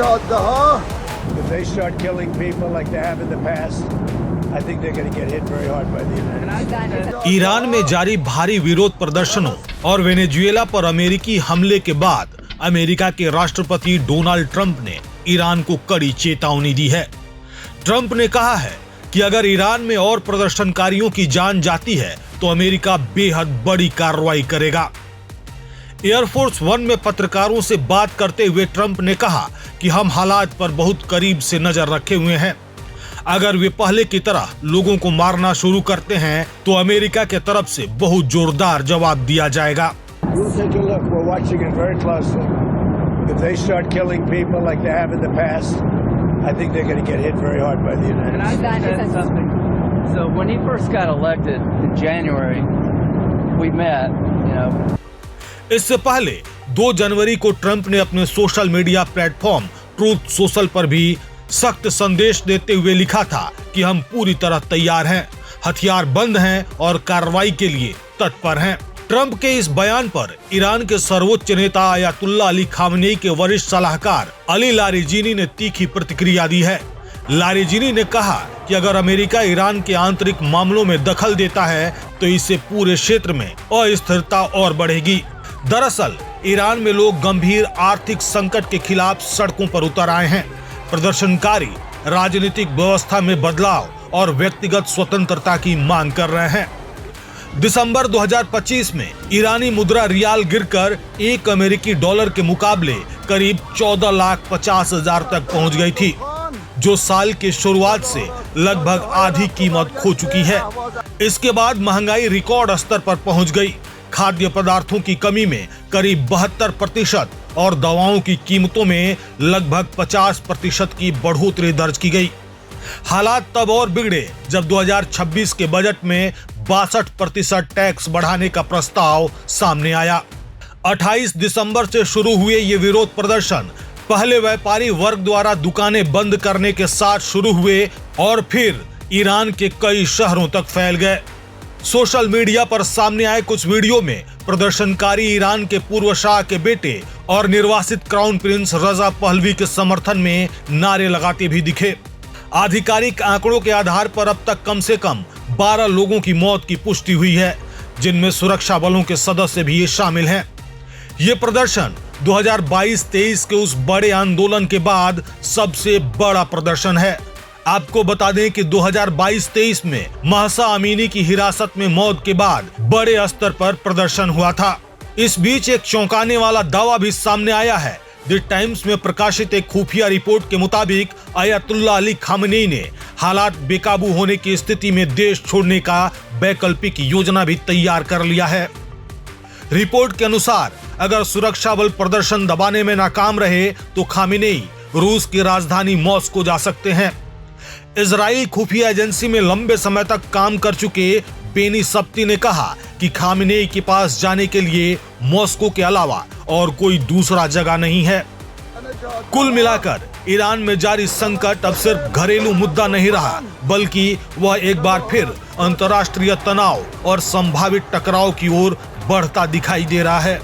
If they start killing people like they have in the past, I think they're going to get hit very hard by the United States. Iran में जारी भारी विरोध प्रदर्शनों और Venezuela पर अमेरिकी हमले के बाद अमेरिका के राष्ट्रपति डोनाल्ड ट्रंप ने ईरान को कड़ी चेतावनी दी है। ट्रंप ने कहा है कि अगर ईरान में और प्रदर्शनकारियों की जान जाती है तो अमेरिका बेहद बड़ी कार्रवाई करेगा। एयरफोर्स वन में पत्रकारों से बात करते हुए ट्रंप ने कहा कि हम हालात पर बहुत करीब से नजर रखे हुए हैं। अगर वे पहले की तरह लोगों को मारना शुरू करते हैं तो अमेरिका के तरफ से बहुत जोरदार जवाब दिया जाएगा। इससे पहले 2 जनवरी को ट्रंप ने अपने social media platform truth social पर भी सख्त संदेश देते हुए लिखा था कि हम पूरी तरह तैयार हैं, हथियार बंद हैं और कार्रवाई के लिए तत्पर हैं। ट्रंप के इस बयान पर ईरान के सर्वोच्च नेता अयातुल्लाह अली खामनेई के वरिष्ठ सलाहकार अली लारिजीनी ने तीखी प्रतिक्रिया दी है। लारिजीनी ने कहा कि अगर अमेरिका ईरान के आंतरिक मामलों में दखल देता है तो इससे पूरे क्षेत्र में अस्थिरता और बढ़ेगी। दरअसल ईरान में लोग गंभीर आर्थिक संकट के खिलाफ सड़कों पर उतर आए हैं। प्रदर्शनकारी राजनीतिक व्यवस्था में बदलाव और व्यक्तिगत स्वतंत्रता की मांग कर रहे हैं। दिसंबर 2025 में ईरानी मुद्रा रियाल गिरकर $1 अमेरिकी के मुकाबले करीब 14,50,000 तक पहुंच गई थी, जो साल के शुरुआत से लगभग आधी कीमत खो चुकी है। इसके बाद महंगाई रिकॉर्ड स्तर पर पहुंच गई। खाद्य पदार्थों की कमी में करीब 72% और दवाओं की कीमतों में लगभग 50% की बढ़ोतरी दर्ज की गई। हालात तब और बिगड़े जब 2026 के बजट में 62% टैक्स बढ़ाने का प्रस्ताव सामने आया। 28 दिसंबर से शुरू हुए ये विरोध प्रदर्शन पहले व्यापारी वर्ग द्वारा दुकानें बंद करने के साथ शुरू हुए और फिर ईरान के कई शहरों तक फैल गए। सोशल मीडिया पर सामने आए कुछ वीडियो में प्रदर्शनकारी ईरान के पूर्व शाह के बेटे और निर्वासित क्राउन प्रिंस रजा पहलवी के समर्थन में नारे लगाते भी दिखे। आधिकारिक आंकड़ों के आधार पर अब तक कम से कम 12 लोगों की मौत की पुष्टि हुई है, जिनमें सुरक्षा बलों के सदस्य भी शामिल हैं। ये प्रदर्शन 2022-23 के उस बड़े आंदोलन के बाद सबसे बड़ा प्रदर्शन है। आपको बता दें कि 2022-23 में महसा अमीनी की हिरासत में मौत के बाद बड़े स्तर पर प्रदर्शन हुआ था। इस बीच एक चौंकाने वाला दावा भी सामने आया है। द टाइम्स में प्रकाशित एक खुफिया रिपोर्ट के मुताबिक अयातुल्लाह अली खामनेई ने हालात बेकाबू होने की स्थिति में देश छोड़ने का वैकल्पिक योजना भी तैयार कर लिया है। रिपोर्ट के अनुसार अगर सुरक्षा बल प्रदर्शन दबाने में नाकाम रहे तो खामनेई रूस की राजधानी मॉस्को जा सकते हैं। इजराइल खुफिया एजेंसी में लंबे समय तक काम कर चुके बेनी सब्ती ने कहा कि खामनेई के पास जाने के लिए मॉस्को के अलावा और कोई दूसरा जगह नहीं है। कुल मिलाकर ईरान में जारी संकट अब सिर्फ घरेलू मुद्दा नहीं रहा, बल्कि वह एक बार फिर अंतर्राष्ट्रीय तनाव और संभावित टकराव की ओर बढ़ता दिखाई दे रहा है।